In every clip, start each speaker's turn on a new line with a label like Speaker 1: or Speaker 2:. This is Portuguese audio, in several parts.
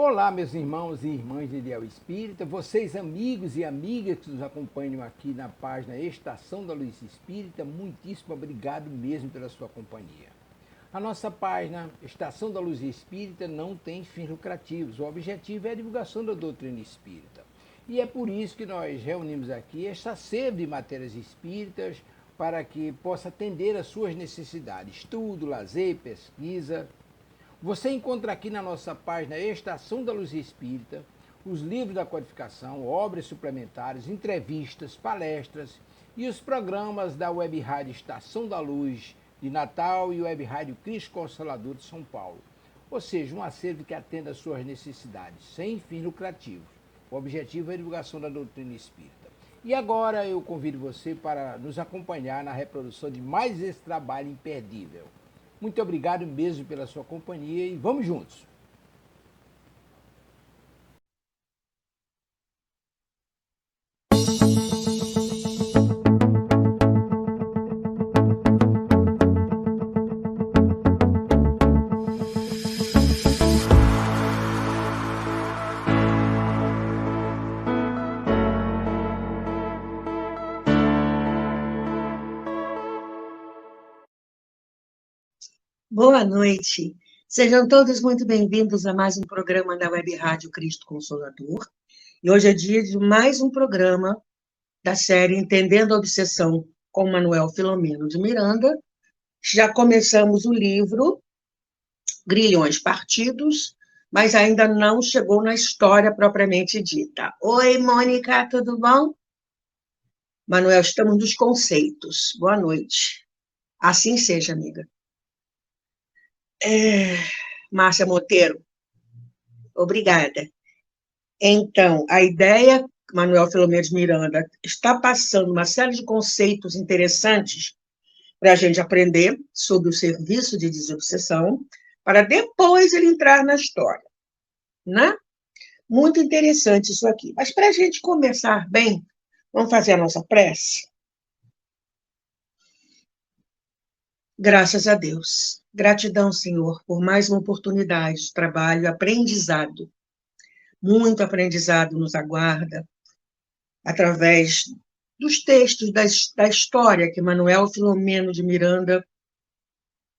Speaker 1: Olá, meus irmãos e irmãs de Ideal Espírita, vocês amigos e amigas que nos acompanham aqui na página Estação da Luz Espírita, muitíssimo obrigado mesmo pela sua companhia. A nossa página Estação da Luz Espírita não tem fins lucrativos, o objetivo é a divulgação da doutrina espírita. E é por isso que nós reunimos aqui esta sede de matérias espíritas para que possa atender às suas necessidades, estudo, lazer, pesquisa. Você encontra aqui na nossa página Estação da Luz Espírita os livros da codificação, obras suplementares, entrevistas, palestras e os programas da Web Rádio Estação da Luz de Natal e Web Rádio Cristo Consolador de São Paulo. Ou seja, um acervo que atenda às suas necessidades, sem fins lucrativos. O objetivo é a divulgação da doutrina espírita. E agora eu convido você para nos acompanhar na reprodução de mais esse trabalho imperdível. Muito obrigado mesmo pela sua companhia e vamos juntos.
Speaker 2: Boa noite. Sejam todos muito bem-vindos a mais um programa da Web Rádio Cristo Consolador. E hoje é dia de mais um programa da série Entendendo a Obsessão com Manuel Filomeno de Miranda. Já começamos o livro Grilhões Partidos, mas ainda não chegou na história propriamente dita. Oi, Mônica, tudo bom? Manuel, estamos nos conceitos. Boa noite. Assim seja, amiga. Márcia Monteiro, obrigada. Então, a ideia, Manuel Filomeno de Miranda, está passando uma série de conceitos interessantes para a gente aprender sobre o serviço de desobsessão, para depois ele entrar na história, né? Muito interessante isso aqui. Mas para a gente começar bem, vamos fazer a nossa prece? Graças a Deus. Gratidão, Senhor, por mais uma oportunidade de trabalho, aprendizado. Muito aprendizado nos aguarda, através dos textos da história que Manuel Filomeno de Miranda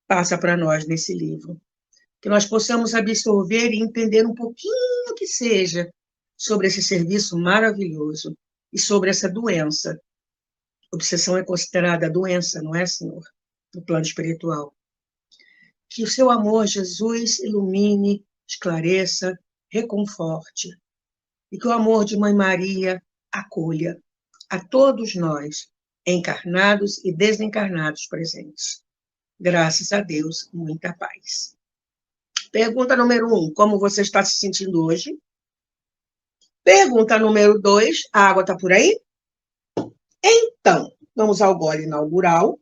Speaker 2: passa para nós nesse livro. Que nós possamos absorver e entender um pouquinho que seja sobre esse serviço maravilhoso e sobre essa doença. Obsessão é considerada doença, não é, Senhor? No plano espiritual. Que o seu amor, Jesus, ilumine, esclareça, reconforte. E que o amor de Mãe Maria acolha a todos nós, encarnados e desencarnados presentes. Graças a Deus, muita paz. Pergunta número 1, como você está se sentindo hoje? Pergunta número 2, a água está por aí? Então, vamos ao gole inaugural.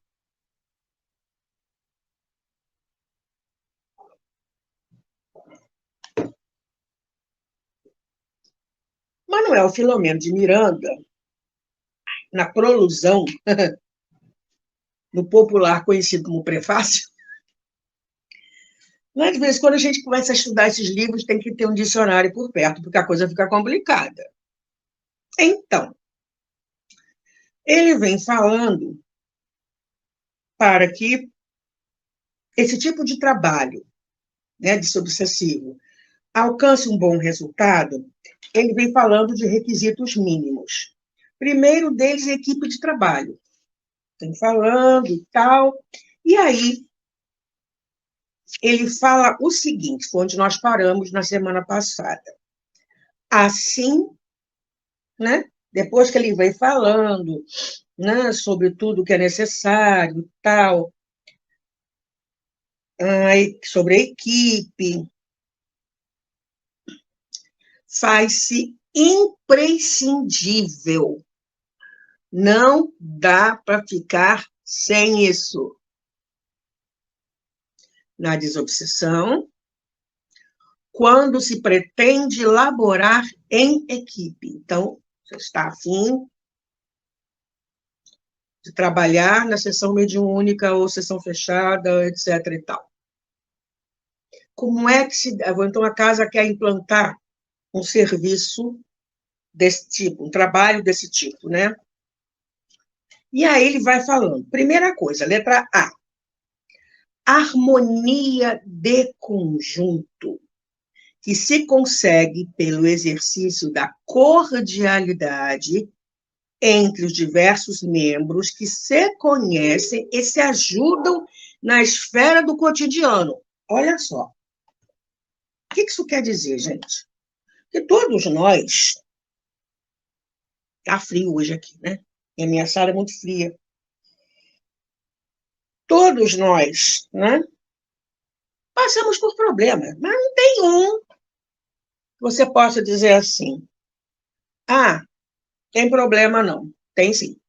Speaker 2: Manuel Filomeno de Miranda, na Prolusão, no popular conhecido como prefácio, às vezes, quando a gente começa a estudar esses livros, tem que ter um dicionário por perto, porque a coisa fica complicada. Então, ele vem falando para que esse tipo de trabalho, né, de obsessivo, alcance um bom resultado, ele vem falando de requisitos mínimos. Primeiro deles, equipe de trabalho. Tem falando e tal. E aí, ele fala o seguinte, foi onde nós paramos na semana passada. Assim, né, depois que ele vem falando, né, sobre tudo que é necessário e tal, sobre a equipe, faz-se imprescindível. Não dá para ficar sem isso. Na desobsessão, quando se pretende laborar em equipe. Então, você está afim de trabalhar na sessão mediúnica ou sessão fechada, etc. e tal. como é que se dá? Então, a casa quer implantar um serviço desse tipo, um trabalho desse tipo, né? E aí ele vai falando. Primeira coisa, letra A. Harmonia de conjunto, que se consegue pelo exercício da cordialidade entre os diversos membros que se conhecem e se ajudam na esfera do cotidiano. Olha só. O que isso quer dizer, gente? Que todos nós... Está frio hoje aqui, né? E a minha sala é muito fria. Todos nós, né, passamos por problemas, mas não tem um que você possa dizer assim, ah, tem problema não. Tem sim.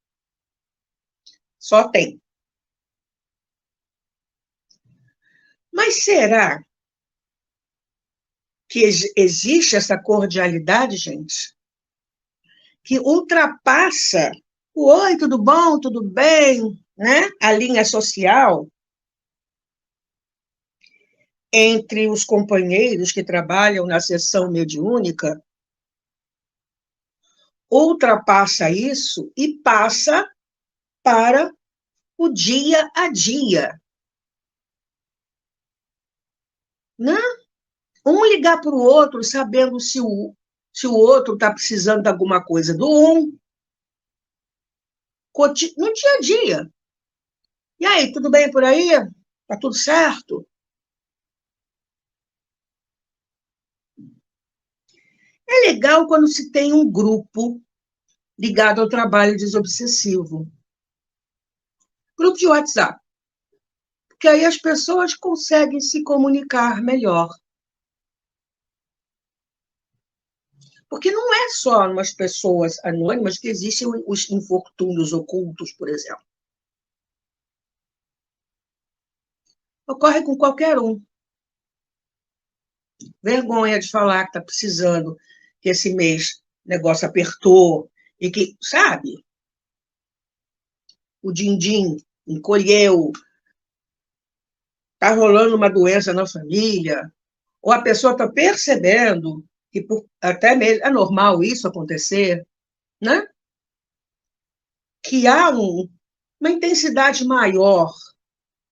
Speaker 2: Só tem. Mas será que existe essa cordialidade, gente, que ultrapassa o oi, tudo bom, tudo bem, né? A linha social entre os companheiros que trabalham na sessão mediúnica, ultrapassa isso e passa para o dia a dia. Né? Um ligar para o outro sabendo se o outro está precisando de alguma coisa do no dia a dia. E aí, tudo bem por aí? Está tudo certo? É legal quando se tem um grupo ligado ao trabalho desobsessivo. Grupo de WhatsApp. Porque aí as pessoas conseguem se comunicar melhor. Porque não é só umas pessoas anônimas que existem os infortúnios ocultos, por exemplo. Ocorre com qualquer um. Vergonha de falar que está precisando, que esse mês o negócio apertou, e que, sabe, o din-din encolheu, está rolando uma doença na família, ou a pessoa está percebendo que até mesmo é normal isso acontecer, né? Que há uma intensidade maior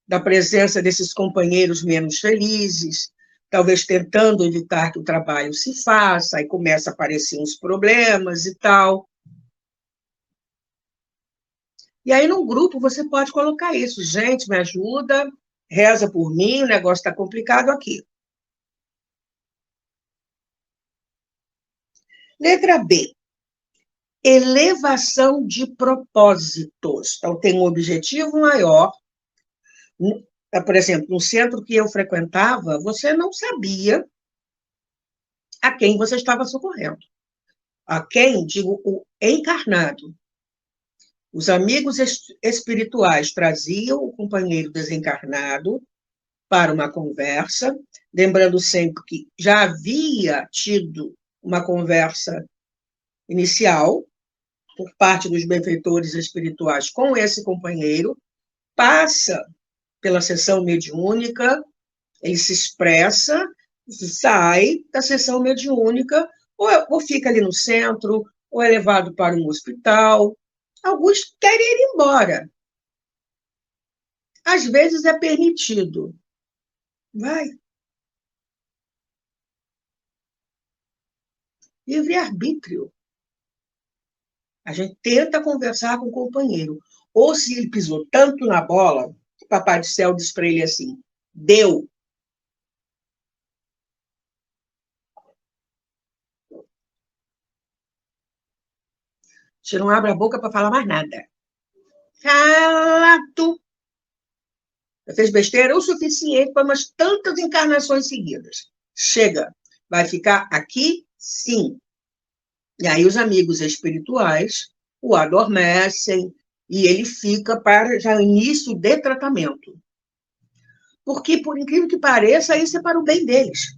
Speaker 2: da presença desses companheiros menos felizes, talvez tentando evitar que o trabalho se faça, aí começa a aparecer uns problemas e tal. E aí, no grupo, você pode colocar isso. Gente, me ajuda, reza por mim, o negócio está complicado aqui. Letra B. Elevação de propósitos. Então, tem um objetivo maior. Por exemplo, no centro que eu frequentava, você não sabia a quem você estava socorrendo. A quem, digo, o encarnado. Os amigos espirituais traziam o companheiro desencarnado para uma conversa, lembrando sempre que já havia tido uma conversa inicial por parte dos benfeitores espirituais com esse companheiro, passa pela sessão mediúnica, ele se expressa, sai da sessão mediúnica, ou fica ali no centro, ou é levado para um hospital. Alguns querem ir embora. Às vezes é permitido. Vai. Livre-arbítrio. A gente tenta conversar com o companheiro. Ou se ele pisou tanto na bola, o Papai do Céu diz para ele assim, deu. Você não abre a boca para falar mais nada. Cala tu. Você fez besteira o suficiente para umas tantas encarnações seguidas. Chega. Vai ficar aqui, sim. E aí os amigos espirituais o adormecem e ele fica para já início de tratamento. Porque, por incrível que pareça, isso é para o bem deles.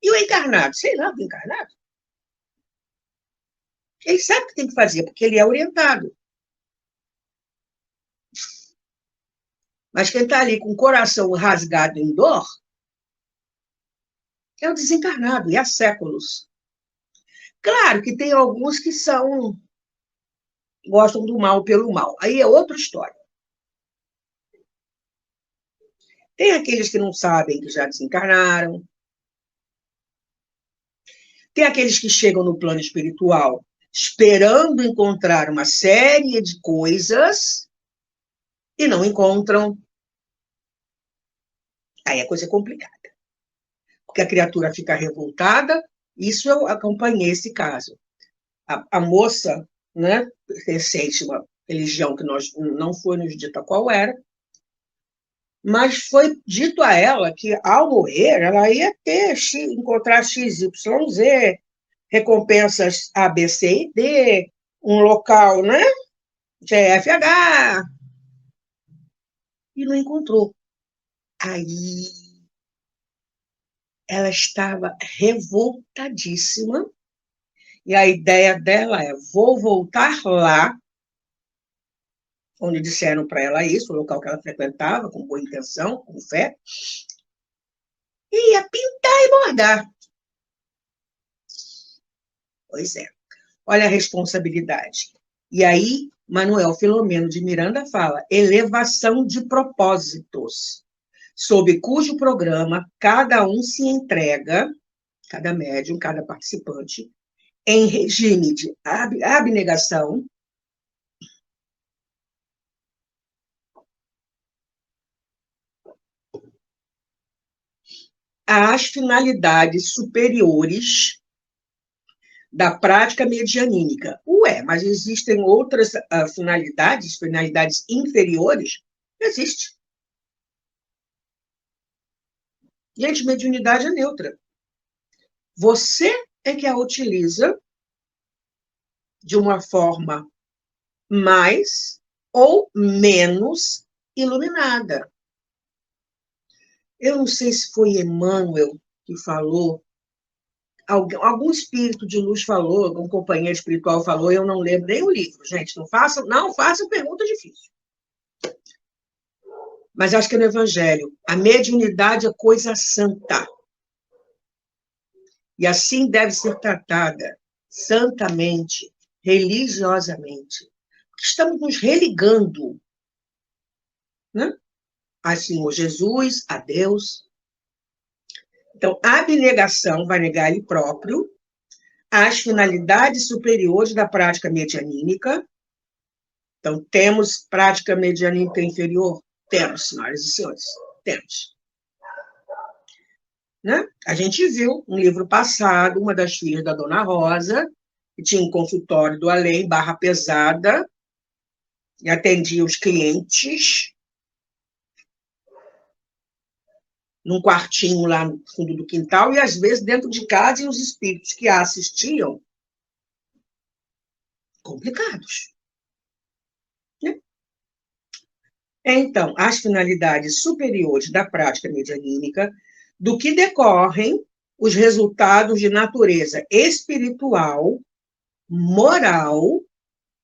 Speaker 2: E o encarnado? Sei lá, o encarnado. Ele sabe o que tem que fazer, porque ele é orientado. Mas quem está ali com o coração rasgado em dor, É o desencarnado, e há séculos. Claro que tem alguns que gostam do mal pelo mal. Aí é outra história. Tem aqueles que não sabem que já desencarnaram. Tem aqueles que chegam no plano espiritual esperando encontrar uma série de coisas e não encontram. Aí a coisa é complicada. Porque a criatura fica revoltada. Isso eu acompanhei esse caso. A moça, né, recente, uma religião que nós não foi nos dita qual era, mas foi dito a ela que, ao morrer, ela ia encontrar XYZ, recompensas A, B, C e D, um local, né, GFH, e não encontrou. Aí ela estava revoltadíssima, e a ideia dela é: vou voltar lá, onde disseram para ela isso, o local que ela frequentava, com boa intenção, com fé, e ia pintar e bordar. Pois é. Olha a responsabilidade. E aí, Manuel Filomeno de Miranda fala: elevação de propósitos, sob cujo programa cada um se entrega, cada médium, cada participante, em regime de abnegação, às finalidades superiores da prática medianímica. Ué, mas existem outras finalidades inferiores? Existe. Gente, mediunidade é neutra. Você é que a utiliza de uma forma mais ou menos iluminada. Eu não sei se foi Emmanuel que falou, algum espírito de luz falou, algum companheiro espiritual falou, eu não lembro nem o livro, gente, não façam pergunta difícil. Mas acho que é no Evangelho. A mediunidade é coisa santa. E assim deve ser tratada, santamente, religiosamente. Estamos nos religando, né? A Senhor Jesus, a Deus. Então, a abnegação vai negar ele próprio, as finalidades superiores da prática medianímica. Então, temos prática medianímica inferior? Temos, senhoras e senhores, temos. Né? A gente viu no livro passado, uma das filhas da Dona Rosa, que tinha um consultório do além, barra pesada, e atendia os clientes num quartinho lá no fundo do quintal, e às vezes dentro de casa, e os espíritos que a assistiam, complicados. Né? Então, as finalidades superiores da prática medianímica, do que decorrem os resultados de natureza espiritual, moral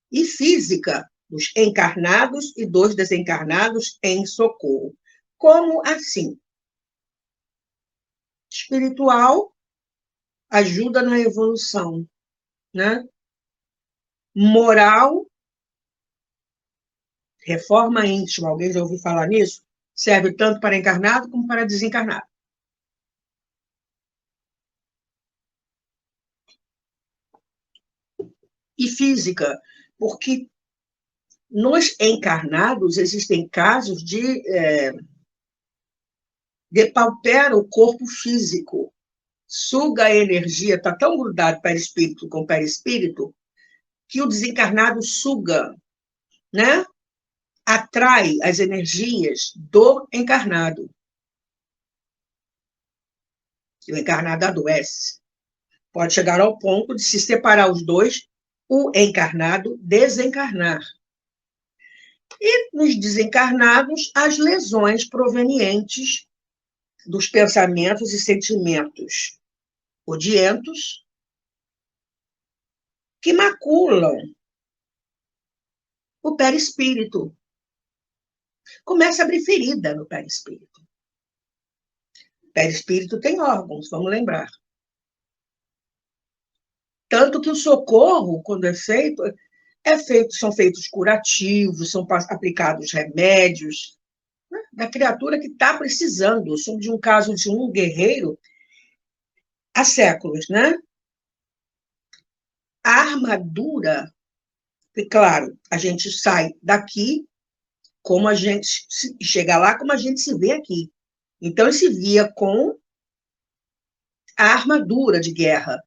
Speaker 2: e física dos encarnados e dos desencarnados em socorro. Como assim? Espiritual ajuda na evolução, né? Moral, reforma íntima, alguém já ouviu falar nisso? Serve tanto para encarnado como para desencarnado. E física, porque nos encarnados existem casos de depaupera o corpo físico, suga a energia, está tão grudado perispírito com perispírito, que o desencarnado suga, né? Atrai as energias do encarnado. E o encarnado adoece. Pode chegar ao ponto de se separar os dois, o encarnado desencarnar. E nos desencarnados, as lesões provenientes dos pensamentos e sentimentos odientos que maculam o perispírito. Começa a abrir ferida no perispírito. Perispírito tem órgãos, vamos lembrar. Tanto que o socorro, quando são feitos curativos, são aplicados remédios, né, da criatura que está precisando. Eu soube de um caso de um guerreiro há séculos, né? A armadura, e claro, a gente sai daqui como a gente chega lá, como a gente se vê aqui. Então, ele se via com a armadura de guerra.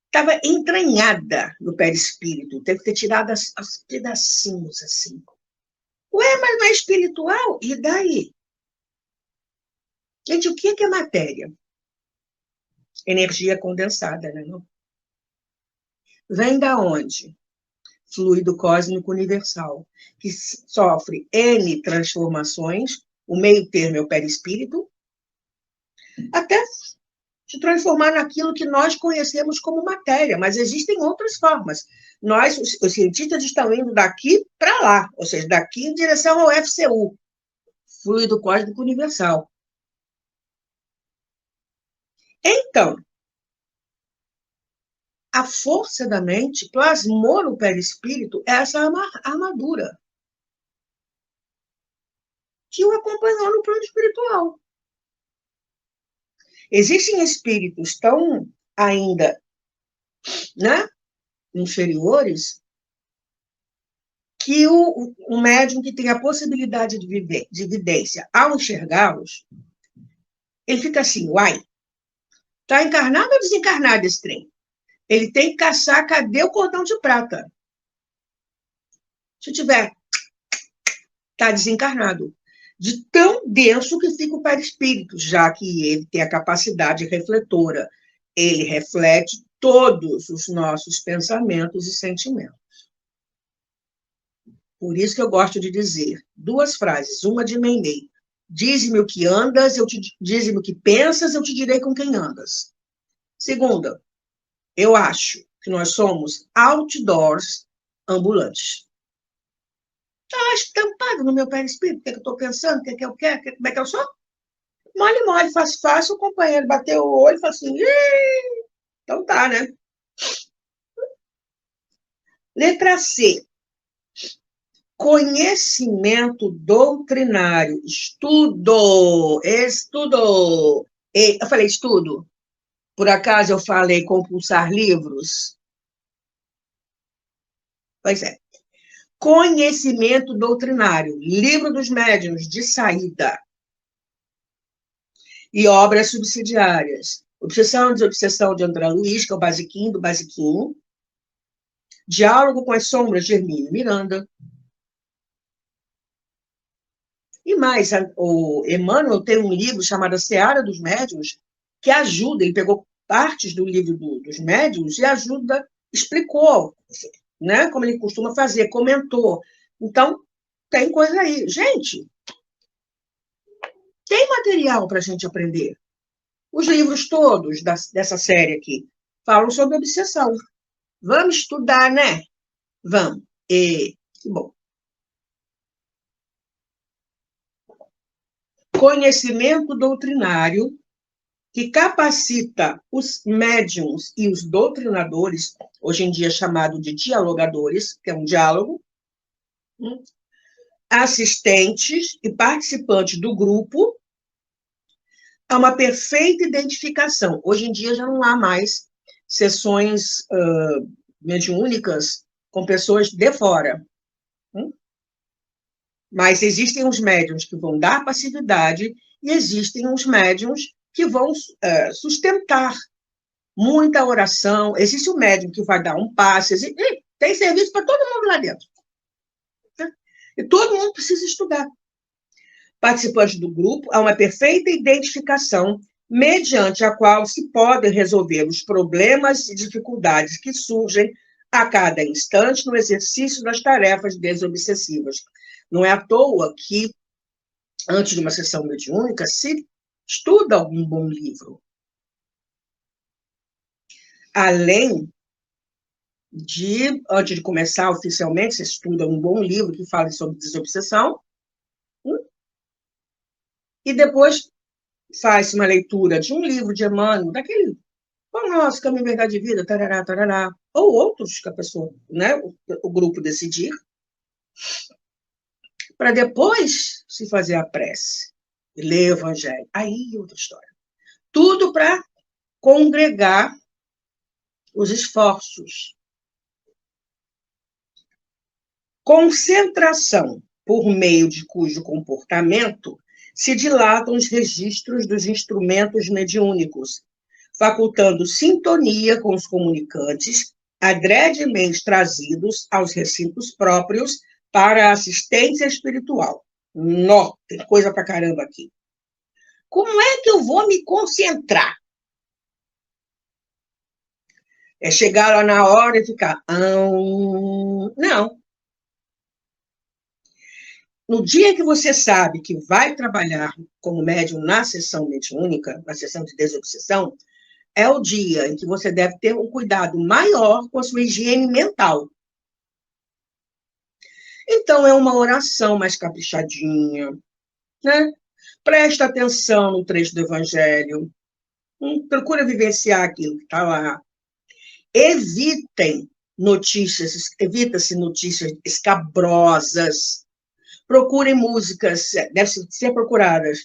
Speaker 2: Estava entranhada no perispírito, teve que ter tirado os pedacinhos assim. Ué, mas não é espiritual? E daí? Gente, o que é matéria? Energia condensada, né? Não? Vem da onde? Fluido cósmico universal, que sofre N transformações, o meio termo é o perispírito, até se transformar naquilo que nós conhecemos como matéria, mas existem outras formas. Nós, os cientistas, estão indo daqui para lá, ou seja, daqui em direção ao FCU, Fluido Cósmico Universal. Então, a força da mente plasmou no perispírito essa armadura que o acompanhou no plano espiritual. Existem espíritos tão ainda, né, inferiores, que o médium que tem a possibilidade de vidência, ao enxergá-los, ele fica assim, uai, está encarnado ou desencarnado esse trem? Ele tem que caçar, cadê o cordão de prata? Se tiver, está desencarnado. De tão denso que fica o perispírito, já que ele tem a capacidade refletora. Ele reflete todos os nossos pensamentos e sentimentos. Por isso que eu gosto de dizer duas frases, uma de Meimei. Dize-me o que andas, dize-me o que pensas, eu te direi com quem andas. Segunda, eu acho que nós somos outdoors ambulantes. Está estampado no meu perispírito, o que eu estou pensando, o que eu quero, como é que eu sou? Mole, mole, fácil, fácil, o companheiro bateu o olho e falou assim, então tá, né? Letra C. Conhecimento doutrinário. Estudo. Eu falei estudo? Por acaso eu falei compulsar livros? Pois é. Conhecimento doutrinário. Livro dos médiuns, de saída. E obras subsidiárias. Obsessão e Desobsessão de André Luiz, que é o basiquinho do basiquinho. Diálogo com as sombras, de Hermínio Miranda. E mais, o Emmanuel tem um livro chamado Seara dos Médiuns, que ajuda, ele pegou partes do livro dos médiuns e ajuda, explicou, né, como ele costuma fazer, comentou. Então, tem coisa aí. Gente, tem material para a gente aprender. Os livros todos dessa série aqui falam sobre obsessão. Vamos estudar, né? Vamos. Que bom. Conhecimento doutrinário que capacita os médiums e os doutrinadores, hoje em dia chamado de dialogadores, que é um diálogo, assistentes e participantes do grupo, a uma perfeita identificação. Hoje em dia já não há mais sessões mediúnicas com pessoas de fora. Mas existem os médiums que vão dar passividade e existem os médiums que vão sustentar muita oração. Existe o médium que vai dar um passe. Tem serviço para todo mundo lá dentro. E todo mundo precisa estudar. Participantes do grupo, há uma perfeita identificação mediante a qual se podem resolver os problemas e dificuldades que surgem a cada instante no exercício das tarefas desobsessivas. Não é à toa que, antes de uma sessão mediúnica, se estuda algum bom livro. Além de, antes de começar oficialmente, se estuda um bom livro que fale sobre desobsessão, e depois faz uma leitura de um livro de Emmanuel, daquele, o nosso Caminho, Verdade e Vida, tarará, tarará, ou outros que a pessoa, né, o grupo decidir, para depois se fazer a prece, e ler o Evangelho. Aí, outra história. Tudo para congregar os esforços. Concentração, por meio de cujo comportamento se dilatam os registros dos instrumentos mediúnicos, facultando sintonia com os comunicantes, adredemente trazidos aos recintos próprios para a assistência espiritual. Nó, tem coisa pra caramba aqui. Como é que eu vou me concentrar? É chegar lá na hora e ficar... Não. No dia que você sabe que vai trabalhar como médium na sessão mediúnica, na sessão de desobsessão, é o dia em que você deve ter um cuidado maior com a sua higiene mental. Então, é uma oração mais caprichadinha, né? Presta atenção no trecho do Evangelho, procura vivenciar aquilo que está lá. Evita-se notícias escabrosas. Procurem músicas, devem ser procuradas,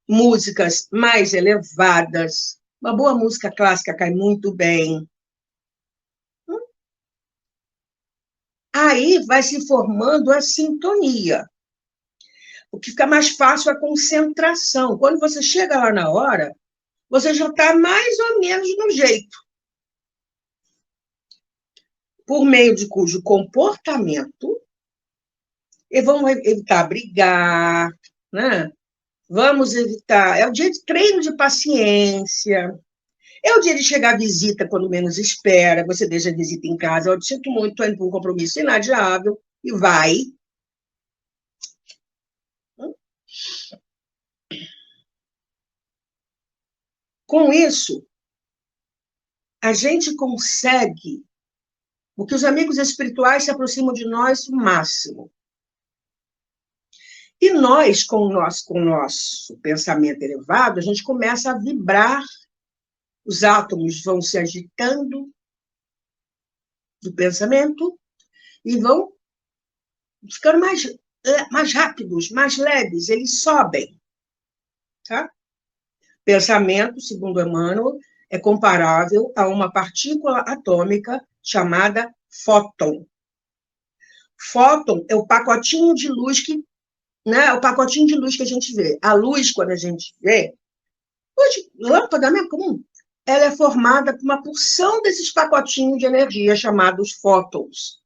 Speaker 2: músicas mais elevadas. Uma boa música clássica cai muito bem. Aí vai se formando a sintonia. O que fica mais fácil é a concentração. Quando você chega lá na hora, você já está mais ou menos no jeito. Por meio de cujo comportamento, e vamos evitar brigar, né? Vamos evitar... É o dia de treino de paciência. É o dia de chegar à visita quando menos espera. Você deixa a visita em casa. Eu sinto muito, estou indo para um compromisso inadiável. E vai. Com isso, a gente consegue, porque os amigos espirituais se aproximam de nós o máximo. E nós, com o nosso pensamento elevado, a gente começa a vibrar, os átomos vão se agitando do pensamento e vão ficando mais rápidos, mais leves, eles sobem. Tá? Pensamento, segundo Emmanuel, é comparável a uma partícula atômica chamada fóton. Fóton é o pacotinho de luz que, né, o pacotinho de luz que a gente vê. A luz, quando a gente vê, hoje, lâmpada mesmo comum, ela é formada por uma porção desses pacotinhos de energia chamados fótons.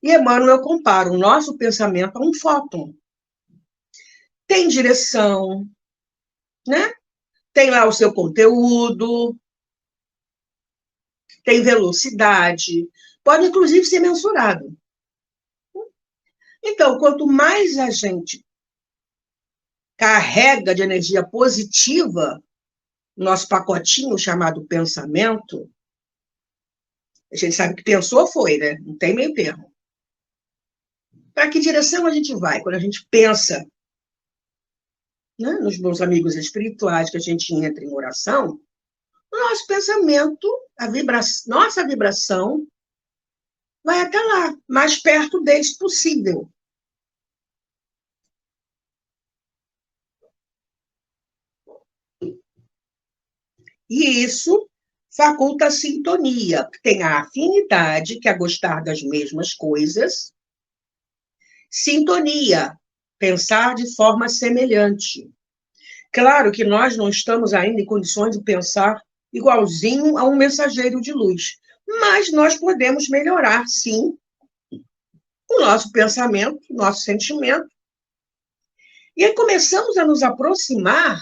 Speaker 2: E Emmanuel compara o nosso pensamento a um fóton. Tem direção, né? Tem lá o seu conteúdo, tem velocidade, pode inclusive ser mensurado. Então, quanto mais a gente carrega de energia positiva nosso pacotinho chamado pensamento, a gente sabe que pensou, foi, né? Não tem meio termo. Para que direção a gente vai quando a gente pensa, né, nos meus amigos espirituais, que a gente entra em oração? O nosso pensamento, nossa vibração, vai até lá, mais perto deles possível. E isso faculta a sintonia, que tem a afinidade, que é gostar das mesmas coisas. Sintonia, pensar de forma semelhante. Claro que nós não estamos ainda em condições de pensar igualzinho a um mensageiro de luz, mas nós podemos melhorar, sim, o nosso pensamento, o nosso sentimento. E aí começamos a nos aproximar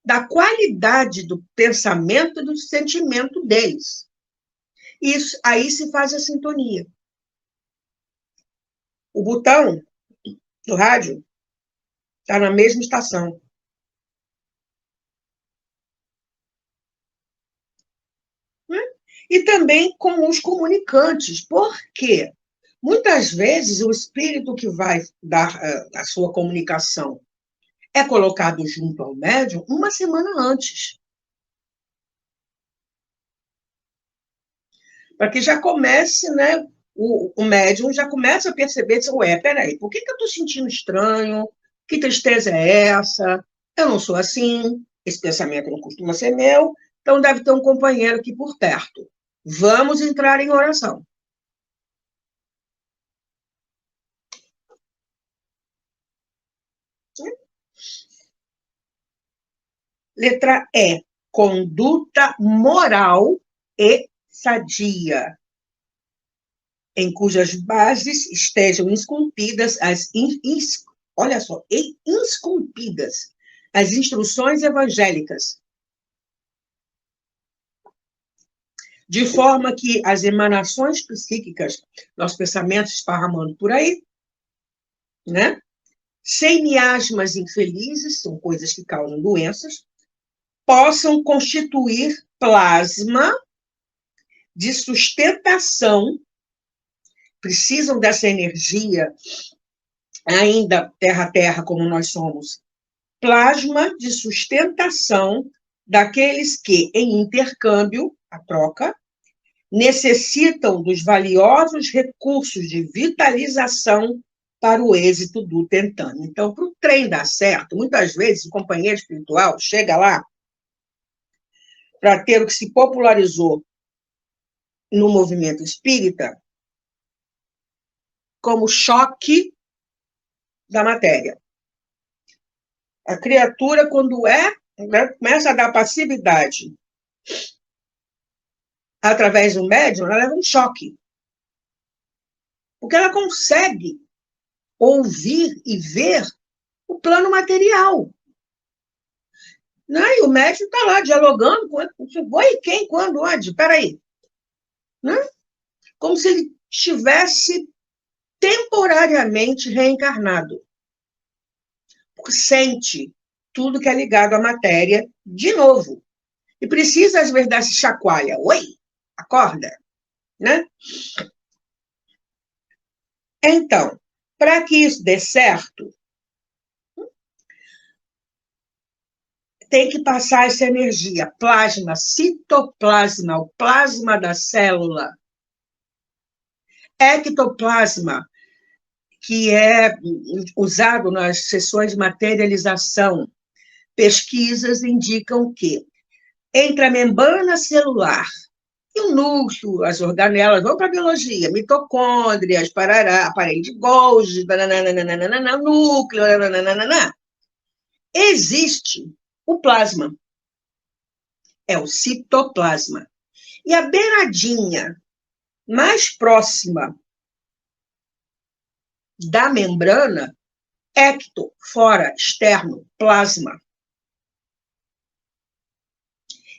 Speaker 2: da qualidade do pensamento e do sentimento deles. Isso, aí se faz a sintonia. O botão do rádio está na mesma estação. Né? E também com os comunicantes, porque muitas vezes o espírito que vai dar a sua comunicação é colocado junto ao médium uma semana antes. Para que já comece, né? O médium já começa a perceber, ué, peraí, por que eu estou sentindo estranho? Que tristeza é essa? Eu não sou assim, esse pensamento não costuma ser meu, então deve ter um companheiro aqui por perto. Vamos entrar em oração. Letra E, conduta moral e sadia, em cujas bases estejam esculpidas olha só, esculpidas as instruções evangélicas, de forma que as emanações psíquicas, nossos pensamentos esparramando por aí, né? Sem miasmas infelizes, são coisas que causam doenças, possam constituir plasma de sustentação, precisam dessa energia, ainda terra a terra como nós somos, plasma de sustentação daqueles que, em intercâmbio, a troca, necessitam dos valiosos recursos de vitalização para o êxito do tentame. Então, para o trem dar certo, muitas vezes o companheiro espiritual chega lá para ter o que se popularizou no movimento espírita como choque da matéria. A criatura, quando começa a dar passividade através do médium, ela leva um choque. Porque ela consegue ouvir e ver o plano material. Né? E o médium está lá dialogando com oi, quem, quando, onde? Espera aí. Né? Como se ele estivesse temporariamente reencarnado. Porque sente tudo que é ligado à matéria de novo. E precisa, às vezes, dar esse chacoalha. Oi, acorda. Né? Então, para que isso dê certo, tem que passar essa energia, plasma, citoplasma, o plasma da célula, ectoplasma, que é usado nas sessões de materialização. Pesquisas indicam que entre a membrana celular e o núcleo, as organelas, vamos para a biologia, mitocôndrias, parará, aparelho de Golgi, núcleo, existe o plasma, é o citoplasma. E a beiradinha mais próxima da membrana, ecto, fora, externo, plasma.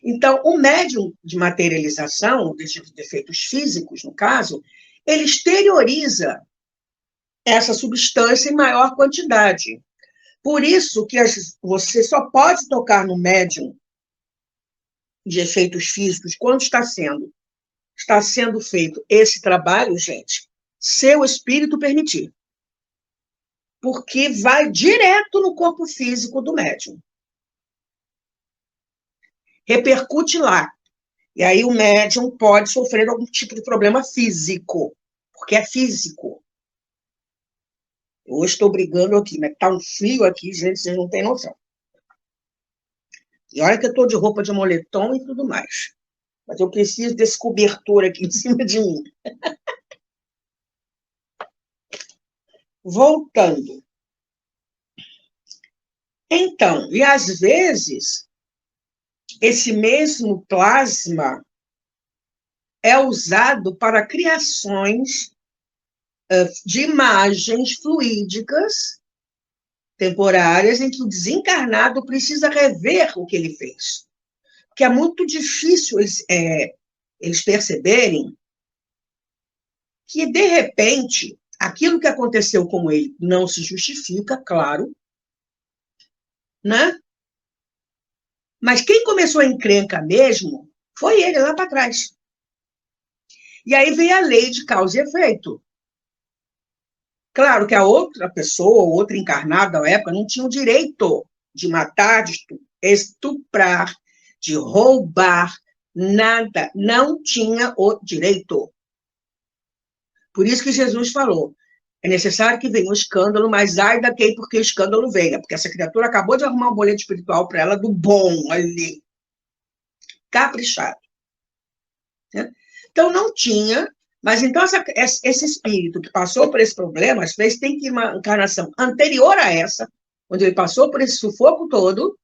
Speaker 2: Então, o médium de materialização, de efeitos físicos, no caso, ele exterioriza essa substância em maior quantidade. Por isso que você só pode tocar no médium de efeitos físicos quando está sendo feito esse trabalho, gente, se o espírito permitir. Porque vai direto no corpo físico do médium. Repercute lá. E aí o médium pode sofrer algum tipo de problema físico, porque é físico. Eu estou brigando aqui, mas tá um frio aqui, gente, vocês não têm noção. E olha que eu estou de roupa de moletom e tudo mais. Mas eu preciso desse cobertor aqui em cima de mim. Voltando. Então, e às vezes, esse mesmo plasma é usado para criações de imagens fluídicas temporárias em que o desencarnado precisa rever o que ele fez. Porque é muito difícil eles perceberem que, de repente, aquilo que aconteceu com ele não se justifica, claro, né? Mas quem começou a encrenca mesmo foi ele lá para trás. E aí veio a lei de causa e efeito. Claro que a outra pessoa, outra encarnada da época, não tinha o direito de matar, de estuprar, de roubar, nada. Não tinha o direito. Por isso que Jesus falou, é necessário que venha um escândalo, mas ai da quem porque o escândalo venha, porque essa criatura acabou de arrumar um boleto espiritual para ela do bom ali, caprichado. Né? Então, não tinha, mas então esse espírito que passou por esse problema, às vezes tem que ir uma encarnação anterior a essa, onde ele passou por esse sufoco todo,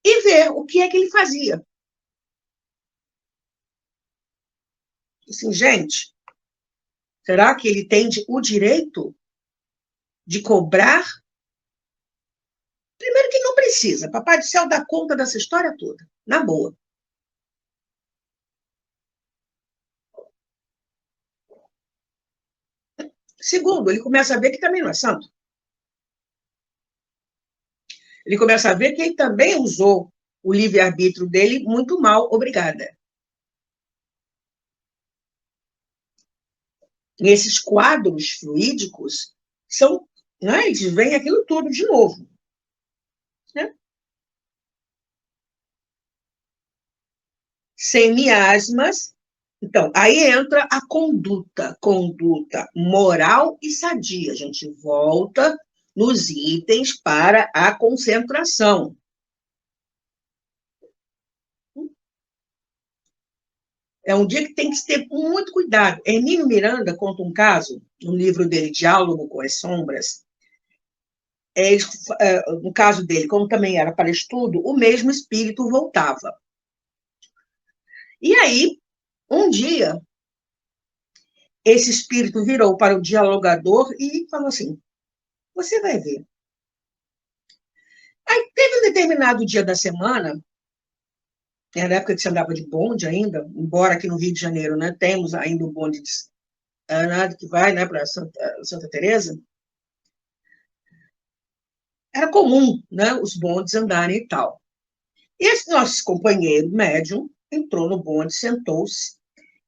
Speaker 2: e ver o que é que ele fazia. Assim, gente, será que ele tem o direito de cobrar? Primeiro que não precisa. Papai do céu dá conta dessa história toda. Na boa. Segundo, ele começa a ver que também não é santo. Ele começa a ver que ele também usou o livre-arbítrio dele muito mal, obrigada. E esses quadros fluídicos são, né, eles veem aquilo tudo de novo. Né? Sem miasmas. Então, aí entra a conduta moral e sadia. A gente volta nos itens para a concentração. É um dia que tem que ter muito cuidado. Hermínio Miranda conta um caso, no livro dele, Diálogo com as Sombras. No caso dele, como também era para estudo, o mesmo espírito voltava. E aí, um dia, esse espírito virou para o dialogador e falou assim, você vai ver. Aí teve um determinado dia da semana, era a época que você andava de bonde ainda, embora aqui no Rio de Janeiro, né, temos ainda o bonde que vai, né, para Santa Teresa. Era comum, né, os bondes andarem e tal. E esse nosso companheiro médium entrou no bonde, sentou-se,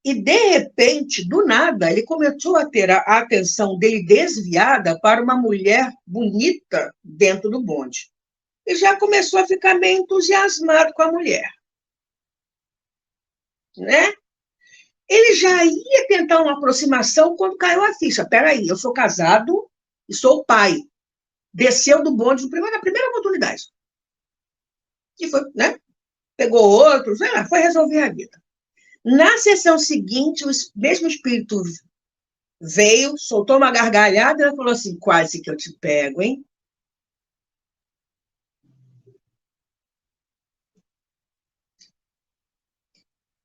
Speaker 2: e, de repente, do nada, ele começou a ter a atenção dele desviada para uma mulher bonita dentro do bonde. E já começou a ficar meio entusiasmado com a mulher. Né? Ele já ia tentar uma aproximação quando caiu a ficha. Peraí, eu sou casado e sou pai. Desceu do bonde na primeira oportunidade. E foi, né? Pegou outros, foi resolver a vida. Na sessão seguinte, o mesmo espírito veio, soltou uma gargalhada e falou assim, quase que eu te pego, hein?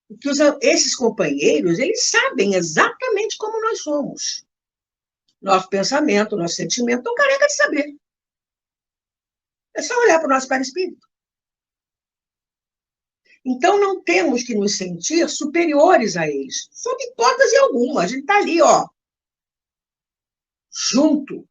Speaker 2: Porque esses companheiros, eles sabem exatamente como nós somos. Nosso pensamento, nosso sentimento, estão careca de saber. É só olhar para o nosso perispírito. Então, não temos que nos sentir superiores a eles, sob hipótese alguma. A gente está ali, ó, junto.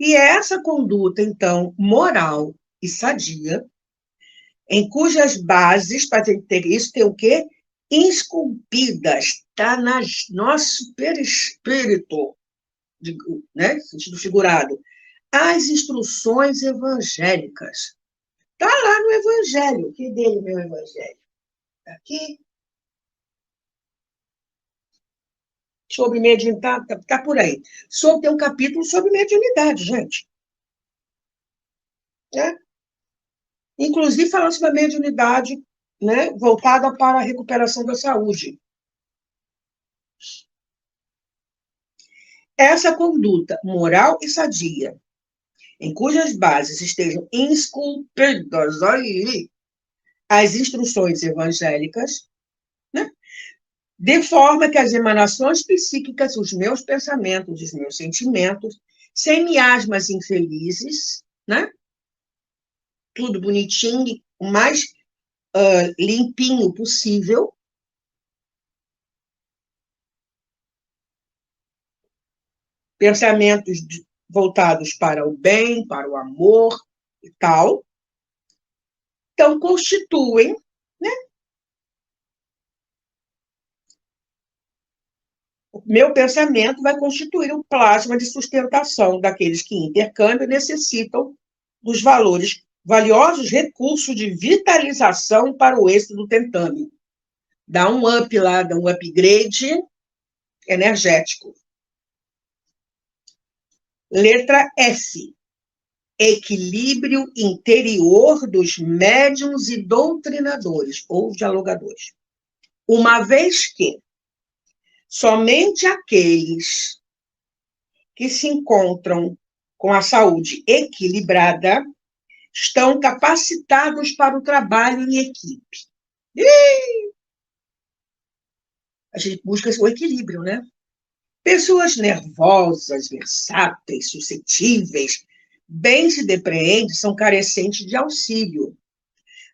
Speaker 2: E é essa conduta, então, moral e sadia, em cujas bases, para ter isso, tem o quê? Esculpidas, está no nosso perispírito, né? Sentido figurado, as instruções evangélicas. Está lá no Evangelho. Que dele, meu Evangelho? Está aqui. Sobre mediunidade, está por aí. Tem um capítulo sobre mediunidade, gente. Né? Inclusive falando sobre a mediunidade, né, voltada para a recuperação da saúde. Essa conduta moral e sadia, em cujas bases estejam esculpidas ali as instruções evangélicas, né, de forma que as emanações psíquicas, os meus pensamentos, os meus sentimentos, sem miasmas infelizes, né, tudo bonitinho, o mais limpinho possível, pensamentos voltados para o bem, para o amor e tal, então constituem meu pensamento vai constituir o plasma de sustentação daqueles que, em intercâmbio, necessitam dos valiosos recursos de vitalização para o êxito do tentame. Dá um up lá, dá um upgrade energético. Letra F. Equilíbrio interior dos médiuns e doutrinadores, ou dialogadores. Uma vez que somente aqueles que se encontram com a saúde equilibrada estão capacitados para o trabalho em equipe. A gente busca o equilíbrio, né? Pessoas nervosas, versáteis, suscetíveis, bem se depreende, são carecentes de auxílio,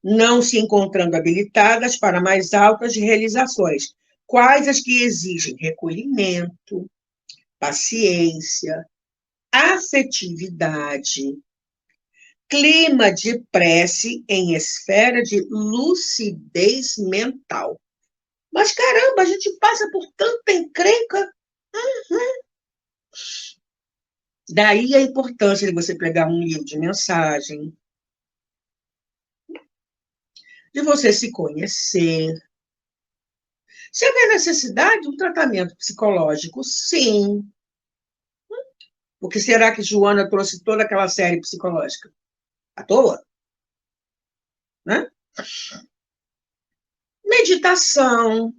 Speaker 2: não se encontrando habilitadas para mais altas realizações, quais as que exigem recolhimento, paciência, afetividade, clima de prece em esfera de lucidez mental. Mas, caramba, a gente passa por tanta encrenca. Daí a importância de você pegar um livro de mensagem, de você se conhecer. Se houver necessidade de um tratamento psicológico, sim. Porque será que Joana trouxe toda aquela série psicológica? À toa? Né? Meditação.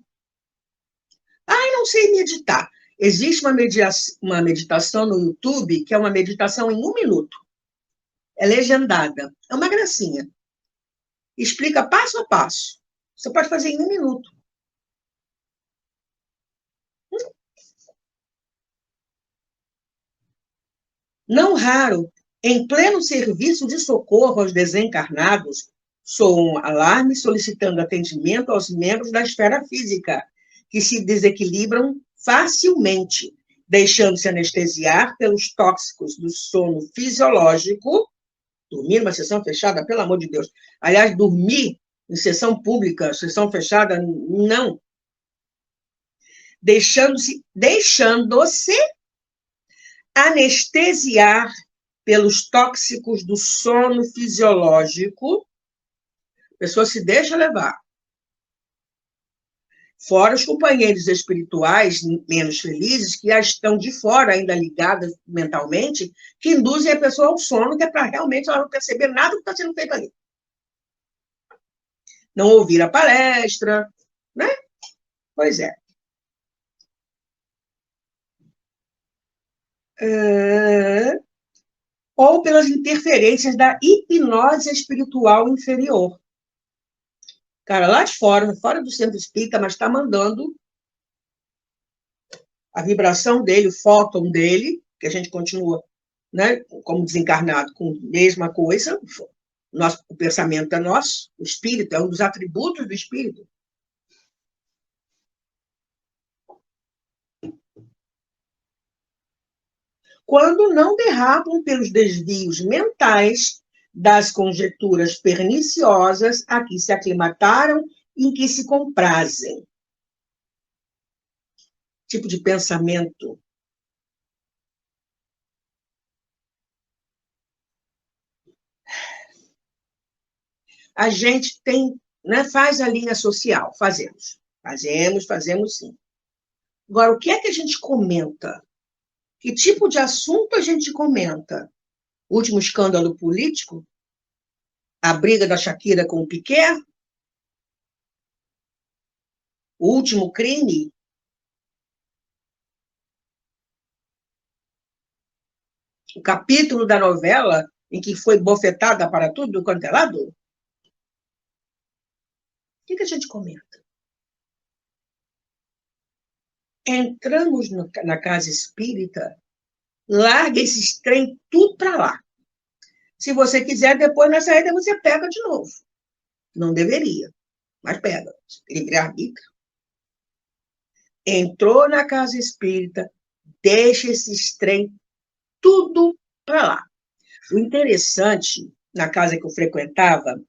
Speaker 2: Ai, não sei meditar. Existe uma meditação no YouTube que é uma meditação em 1 minuto. É legendada. É uma gracinha. Explica passo a passo. Você pode fazer em 1 minuto. Não raro, em pleno serviço de socorro aos desencarnados, soam um alarme solicitando atendimento aos membros da esfera física, que se desequilibram facilmente, deixando-se anestesiar pelos tóxicos do sono fisiológico. Dormir numa sessão fechada, pelo amor de Deus. Aliás, dormir em sessão pública, sessão fechada, não. Deixando-se anestesiar pelos tóxicos do sono fisiológico, a pessoa se deixa levar. Fora os companheiros espirituais menos felizes, que já estão de fora, ainda ligadas mentalmente, que induzem a pessoa ao sono, que é para realmente ela não perceber nada do que está sendo feito ali. Não ouvir a palestra, né? Pois é. Ou pelas interferências da hipnose espiritual inferior. Cara, lá de fora do centro espírita, mas está mandando a vibração dele, o fóton dele, que a gente continua, né, como desencarnado, com a mesma coisa. O pensamento é nosso, o espírito é um dos atributos do espírito. Quando não derrapam pelos desvios mentais das conjecturas perniciosas a que se aclimataram e em que se comprazem. Tipo de pensamento. A gente tem, né, faz a linha social, fazemos sim. Agora, o que é que a gente comenta? Que tipo de assunto a gente comenta? O último escândalo político? A briga da Shakira com o Piquet? O último crime? O capítulo da novela em que foi bofetada para tudo quanto é lado? O que a gente comenta? Entramos na casa espírita, larga esses trem tudo para lá. Se você quiser, depois na saída você pega de novo. Não deveria, mas pega. Livre-arbítrio. Entrou na casa espírita, deixa esses trem tudo para lá. O interessante, na casa que eu frequentava,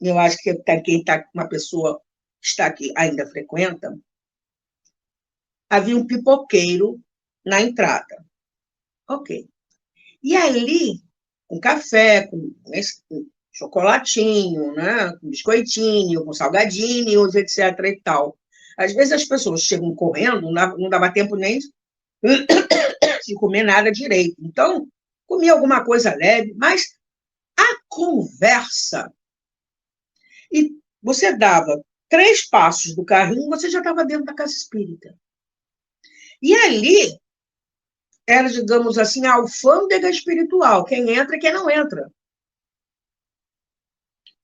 Speaker 2: eu acho que quem está, uma pessoa que está aqui ainda frequenta, havia um pipoqueiro na entrada. Ok. E ali, com café, com chocolatinho, né? Com biscoitinho, com salgadinhos, etc. e tal. Às vezes as pessoas chegam correndo, não dava tempo nem de comer nada direito. Então, comia alguma coisa leve, mas a conversa. E você dava 3 passos do carrinho, você já estava dentro da casa espírita. E ali era, digamos assim, a alfândega espiritual. Quem entra e quem não entra.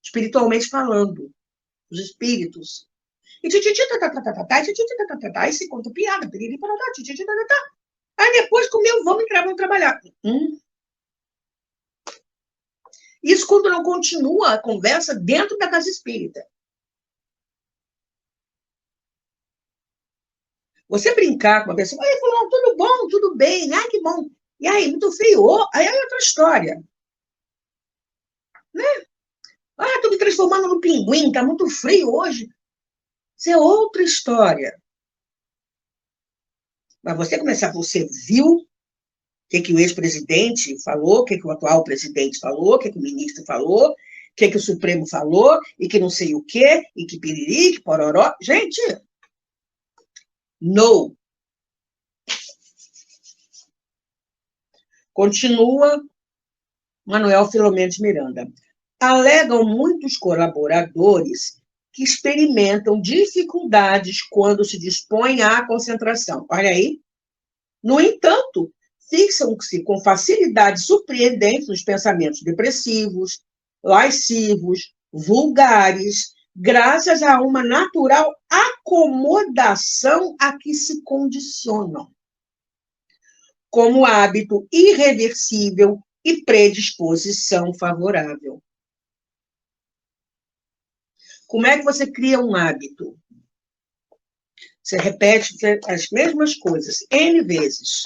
Speaker 2: Espiritualmente falando. Os espíritos. E aí se conta piada, aí depois comeu, vamos entrar, vamos trabalhar. Isso quando não continua a conversa dentro da casa espírita. Você brincar com uma pessoa, aí falou, tudo bom, tudo bem, ai, que bom. E aí, muito frio, aí é outra história. Né? Ah, estou me transformando no pinguim, está muito frio hoje. Isso é outra história. Mas você viu o que o ex-presidente falou, o que o atual presidente falou, o que o ministro falou, o que o Supremo falou, e que não sei o quê, e que piriri, que pororó. Gente, no. Continua Manuel Filomeno de Miranda. Alegam muitos colaboradores que experimentam dificuldades quando se dispõem à concentração. Olha aí. No entanto, fixam-se com facilidade surpreendente nos pensamentos depressivos, lascivos, vulgares, graças a uma natural acomodação a que se condicionam, como hábito irreversível e predisposição favorável. Como é que você cria um hábito? Você repete as mesmas coisas N vezes.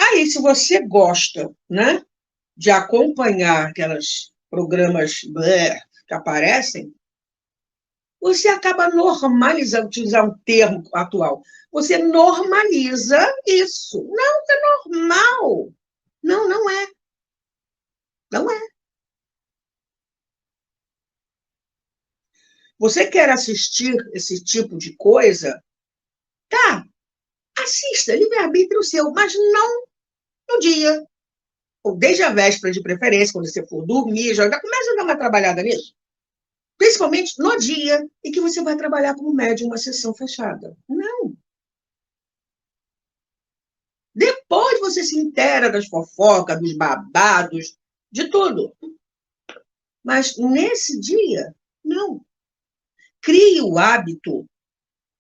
Speaker 2: Aí, se você gosta, né, de acompanhar aqueles programas que aparecem, você acaba normalizando, utilizar um termo atual, você normaliza isso. Não é normal. Não, não é. Não é. Você quer assistir esse tipo de coisa? Tá, assista, livre-arbítrio seu, mas não no dia. Ou desde a véspera, de preferência, quando você for dormir, já começa a dar uma trabalhada nisso. Principalmente no dia em que você vai trabalhar como médium uma sessão fechada. Não. Depois você se inteira das fofocas, dos babados, de tudo. Mas nesse dia, não. Crie o hábito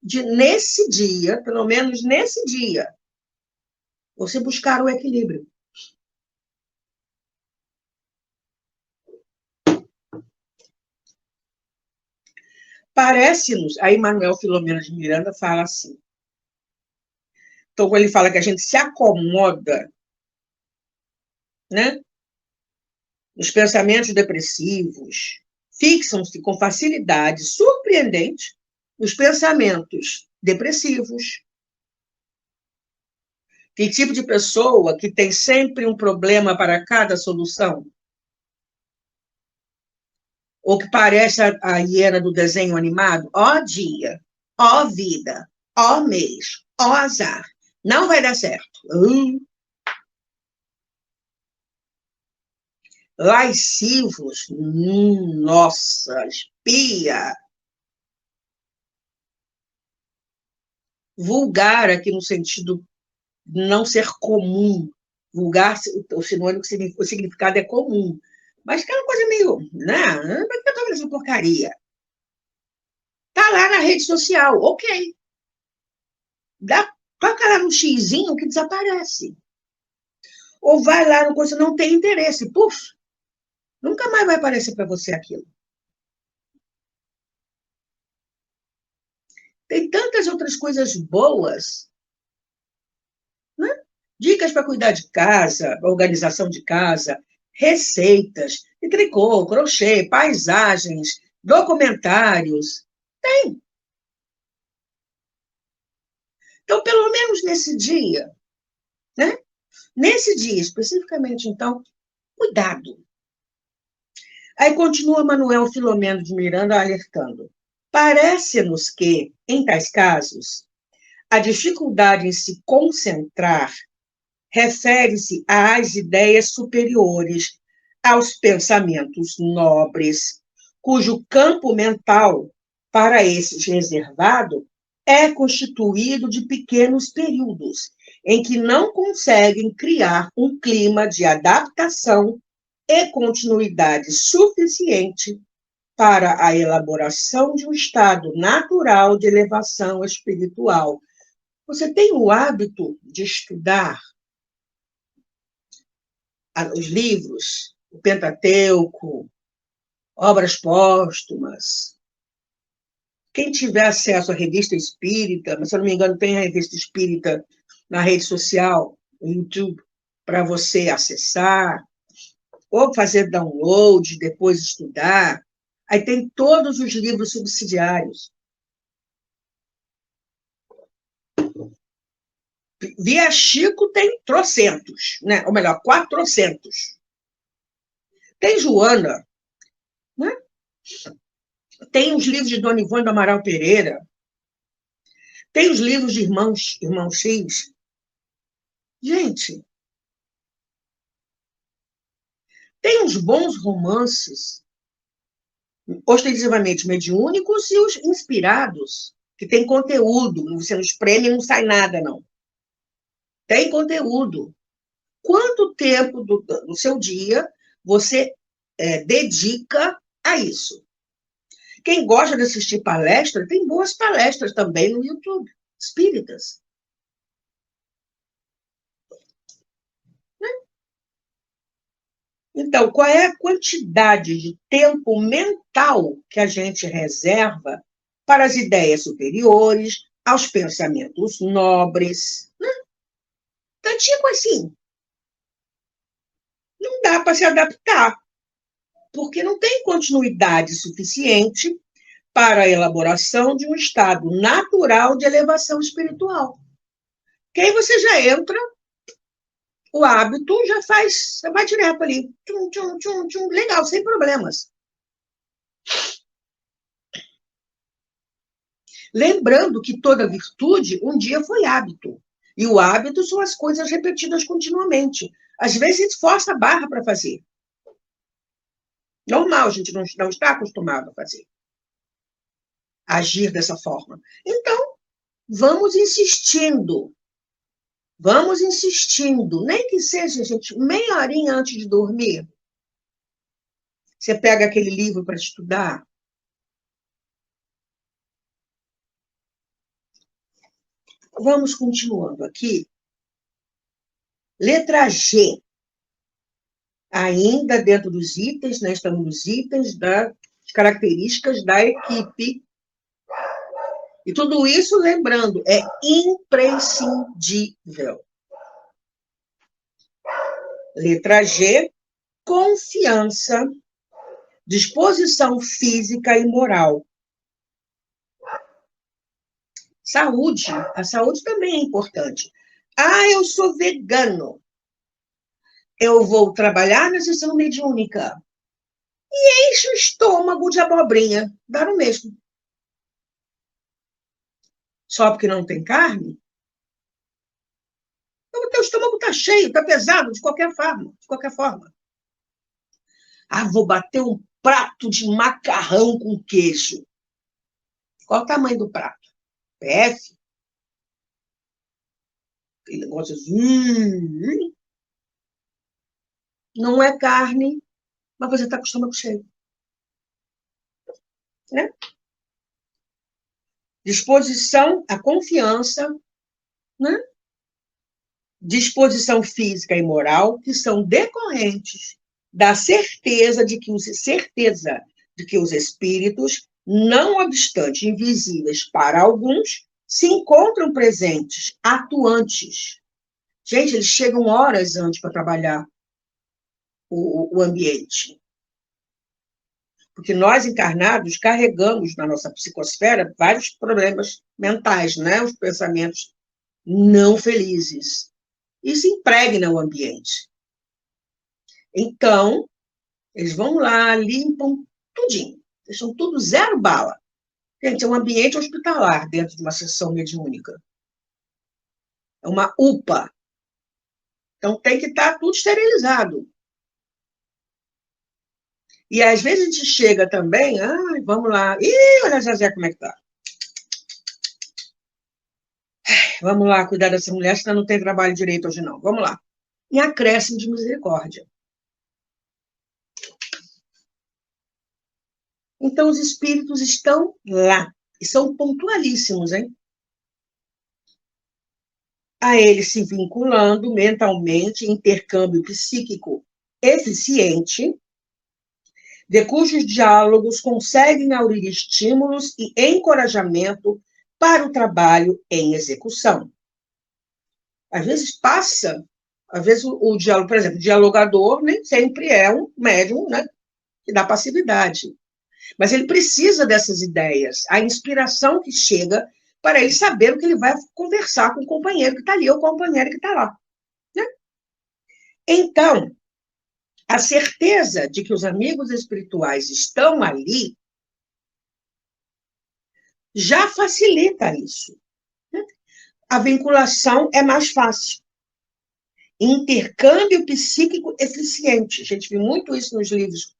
Speaker 2: de, nesse dia, pelo menos nesse dia, você buscar o equilíbrio. Parece-nos, aí Manuel Filomeno de Miranda fala assim. Então, quando ele fala que a gente se acomoda, né, nos pensamentos depressivos, fixam-se com facilidade surpreendente nos pensamentos depressivos. Que tipo de pessoa que tem sempre um problema para cada solução? Ou que parece a hiena do desenho animado? Ó dia, ó vida, ó mês, ó azar. Não vai dar certo. Lascivos, nossa, espia. Vulgar, aqui no sentido de não ser comum. Vulgar, o sinônimo, o significado é comum. Mas aquela coisa meio, né? Por que eu tô vendo essa porcaria? Tá lá na rede social, ok. Toca lá no xizinho que desaparece. Ou vai lá no coisa, não tem interesse. Puf, nunca mais vai aparecer para você aquilo. Tem tantas outras coisas boas, né? Dicas para cuidar de casa, organização de casa, receitas, de tricô, crochê, paisagens, documentários. Tem. Então, pelo menos nesse dia, né? Nesse dia, especificamente, então, cuidado. Aí continua Manuel Filomeno de Miranda alertando. Parece-nos que, em tais casos, a dificuldade em se concentrar refere-se às ideias superiores, aos pensamentos nobres, cujo campo mental, para esses reservado, é constituído de pequenos períodos, em que não conseguem criar um clima de adaptação e continuidade suficiente para a elaboração de um estado natural de elevação espiritual. Você tem o hábito de estudar os livros, o Pentateuco, obras póstumas. Quem tiver acesso à revista espírita, mas se eu não me engano, tem a revista espírita na rede social, no YouTube, para você acessar, ou fazer download, depois estudar. Aí tem todos os livros subsidiários. Via Chico tem trocentos, né? Ou melhor, 400. Tem Joana, né? Tem os livros de Dona Ivone do Amaral Pereira, tem os livros de Irmão X. Gente, tem uns bons romances, ostensivamente mediúnicos e os inspirados, que tem conteúdo, você não espreme e não sai nada, não. Tem conteúdo. Quanto tempo do seu dia você dedica a isso? Quem gosta de assistir palestra, tem boas palestras também no YouTube, espíritas. Então, qual é a quantidade de tempo mental que a gente reserva para as ideias superiores, aos pensamentos nobres? Né? Tantinho assim. Não dá para se adaptar, porque não tem continuidade suficiente para a elaboração de um estado natural de elevação espiritual. Que aí você já entra, o hábito já faz, você vai direto ali, tchum, tchum, tchum, tchum, legal, sem problemas. Lembrando que toda virtude um dia foi hábito. E o hábito são as coisas repetidas continuamente. Às vezes a gente força a barra para fazer. Normal, a gente não está acostumado a fazer. Agir dessa forma. Então, vamos insistindo. Vamos insistindo. Nem que seja, gente, meia horinha antes de dormir. Você pega aquele livro para estudar. Vamos continuando aqui. Letra G. Ainda dentro dos itens, né, estamos nos itens das características da equipe. E tudo isso, lembrando, é imprescindível. Letra G, confiança, disposição física e moral. Saúde, a saúde também é importante. Ah, eu sou vegano. Eu vou trabalhar na sessão mediúnica. E enche o estômago de abobrinha. Dá no mesmo. Só porque não tem carne? O teu estômago está cheio, está pesado, de qualquer forma. De qualquer forma. Ah, vou bater um prato de macarrão com queijo. Qual o tamanho do prato? PF? Aquele negócio assim. Não é carne, mas você está com o estômago cheio. Né? Disposição, a confiança, né? Disposição física e moral, que são decorrentes da certeza de que os espíritos, não obstante invisíveis para alguns, se encontram presentes, atuantes. Gente, eles chegam horas antes para trabalhar o ambiente. Porque nós, encarnados, carregamos na nossa psicosfera vários problemas mentais, né? Os pensamentos não felizes. Isso impregna o ambiente. Então, eles vão lá, limpam tudinho, deixam tudo zero bala. Gente, é um ambiente hospitalar dentro de uma sessão mediúnica. É uma UPA. Então, tem que estar tudo esterilizado. E, às vezes, a gente chega também, vamos lá. Ih, olha a Zezé como é que tá. Vamos lá, cuidar dessa mulher, senão não tem trabalho direito hoje, não. Vamos lá. E acréscimo de misericórdia. Então, os espíritos estão lá. E são pontualíssimos, hein? A eles se vinculando mentalmente, intercâmbio psíquico eficiente, de cujos diálogos conseguem aurir estímulos e encorajamento para o trabalho em execução. Às vezes passa, às vezes o diálogo, por exemplo, o dialogador nem sempre é um médium, né, que dá passividade. Mas ele precisa dessas ideias, a inspiração que chega para ele saber o que ele vai conversar com o companheiro que está ali, ou o companheiro que está lá. Né? Então, a certeza de que os amigos espirituais estão ali já facilita isso. Né? A vinculação é mais fácil. Intercâmbio psíquico eficiente. A gente viu muito isso nos livros.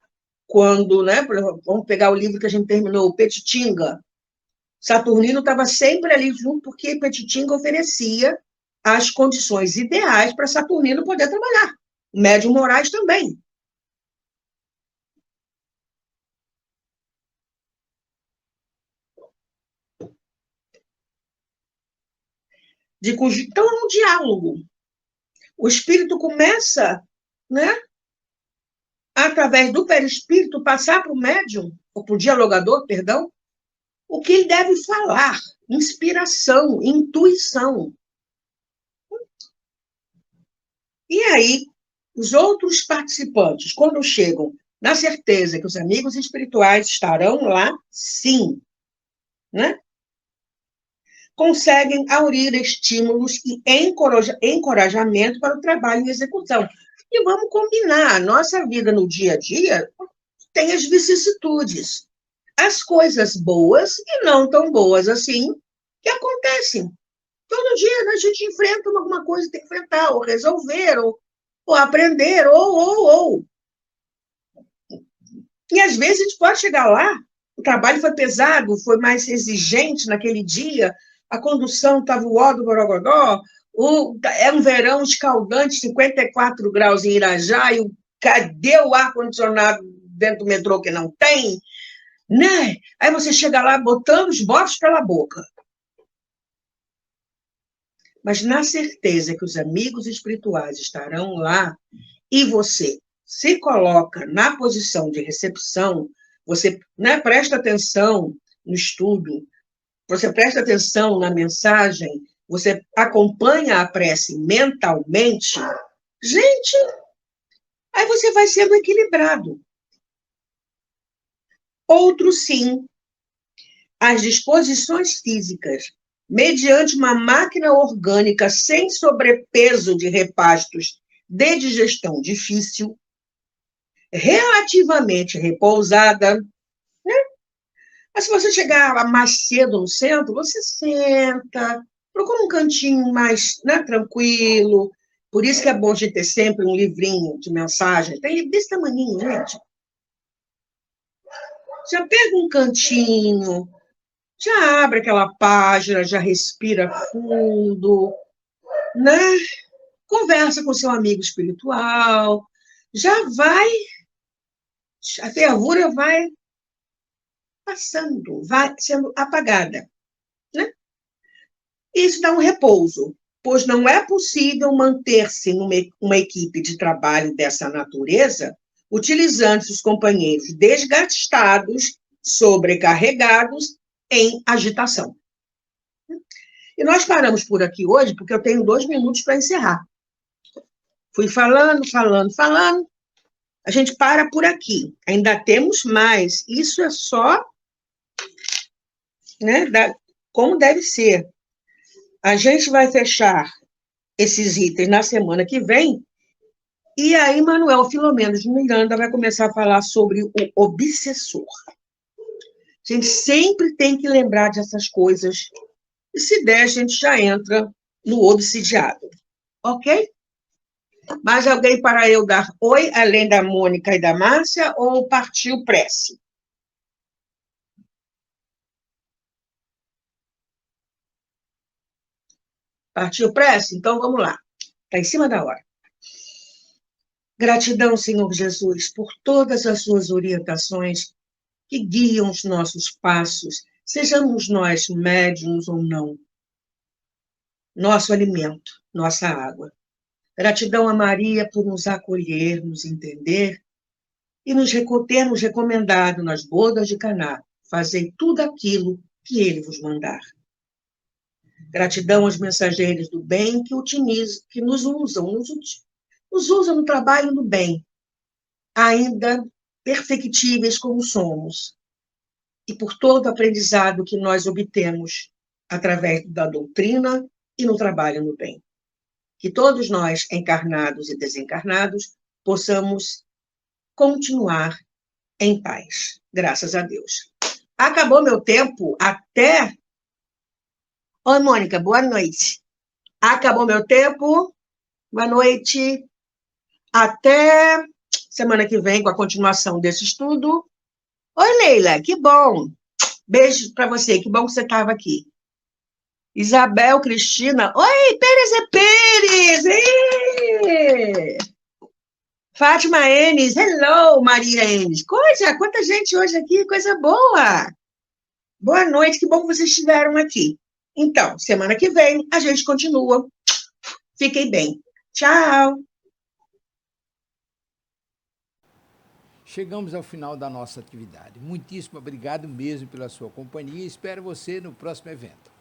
Speaker 2: Quando, né, vamos pegar o livro que a gente terminou, o Petitinga. Saturnino estava sempre ali junto, porque Petitinga oferecia as condições ideais para Saturnino poder trabalhar. O Médium Moraes também. Então, é um diálogo. O espírito começa, né, através do perispírito, passar para o médium, ou para o dialogador, perdão, o que ele deve falar, inspiração, intuição. E aí, os outros participantes, quando chegam na certeza que os amigos espirituais estarão lá, sim, né? Conseguem aurir estímulos e encorajamento para o trabalho e execução. E vamos combinar, a nossa vida no dia a dia tem as vicissitudes, as coisas boas e não tão boas assim, que acontecem. Todo dia a gente enfrenta alguma coisa que tem que enfrentar, ou resolver, ou aprender, ou. E às vezes a gente pode chegar lá, o trabalho foi pesado, foi mais exigente naquele dia, a condução estava o ó do borogodó, é um verão escaldante, 54 graus em Irajá, e cadê o ar-condicionado dentro do metrô que não tem? Né? Aí você chega lá botando os botos pela boca. Mas na certeza que os amigos espirituais estarão lá, e você se coloca na posição de recepção, você, né, presta atenção no estudo, você presta atenção na mensagem, você acompanha a prece mentalmente, gente, aí você vai sendo equilibrado. Outro, sim, as disposições físicas, mediante uma máquina orgânica sem sobrepeso de repastos de digestão difícil, relativamente repousada, né? Mas se você chegar mais cedo no centro, você senta, procura um cantinho mais, né, tranquilo. Por isso que é bom de ter sempre um livrinho de mensagem. Tem livro desse tamaninho, gente. Já pega um cantinho, já abre aquela página, já respira fundo, né? Conversa com seu amigo espiritual, já vai, a fervura vai passando, vai sendo apagada, né? Isso dá um repouso, pois não é possível manter-se numa equipe de trabalho dessa natureza, utilizando os companheiros desgastados, sobrecarregados, em agitação. E nós paramos por aqui hoje, porque eu tenho 2 minutos para encerrar. Fui falando. A gente para por aqui. Ainda temos mais. Isso é só, né, como deve ser. A gente vai fechar esses itens na semana que vem, e aí Manuel Filomeno de Miranda vai começar a falar sobre o obsessor. A gente sempre tem que lembrar dessas coisas, e se der, a gente já entra no obsidiado, ok? Mais alguém para eu dar oi, além da Mônica e da Márcia, ou partiu prece? Partiu prece? Então vamos lá. Está em cima da hora. Gratidão, Senhor Jesus, por todas as suas orientações que guiam os nossos passos, sejamos nós médiuns ou não. Nosso alimento, nossa água. Gratidão a Maria por nos acolher, nos entender e ter nos recomendado nas bodas de Caná. Fazei tudo aquilo que ele vos mandar. Gratidão aos mensageiros do bem que nos usam no trabalho do bem, ainda perfectíveis como somos, e por todo o aprendizado que nós obtemos através da doutrina e no trabalho no bem. Que todos nós, encarnados e desencarnados, possamos continuar em paz. Graças a Deus. Acabou meu tempo. Até... Oi, Mônica, boa noite. Acabou meu tempo. Boa noite. Até semana que vem com a continuação desse estudo. Oi, Leila, que bom. Beijo para você, que bom que você estava aqui. Isabel Cristina. Oi, Pérez é Pérez. Ei! Fátima Enes. Hello, Maria Enes. Quanta gente hoje aqui, coisa boa. Boa noite, que bom que vocês estiveram aqui. Então, semana que vem a gente continua. Fiquem bem. Tchau.
Speaker 1: Chegamos ao final da nossa atividade. Muitíssimo obrigado mesmo pela sua companhia e espero você no próximo evento.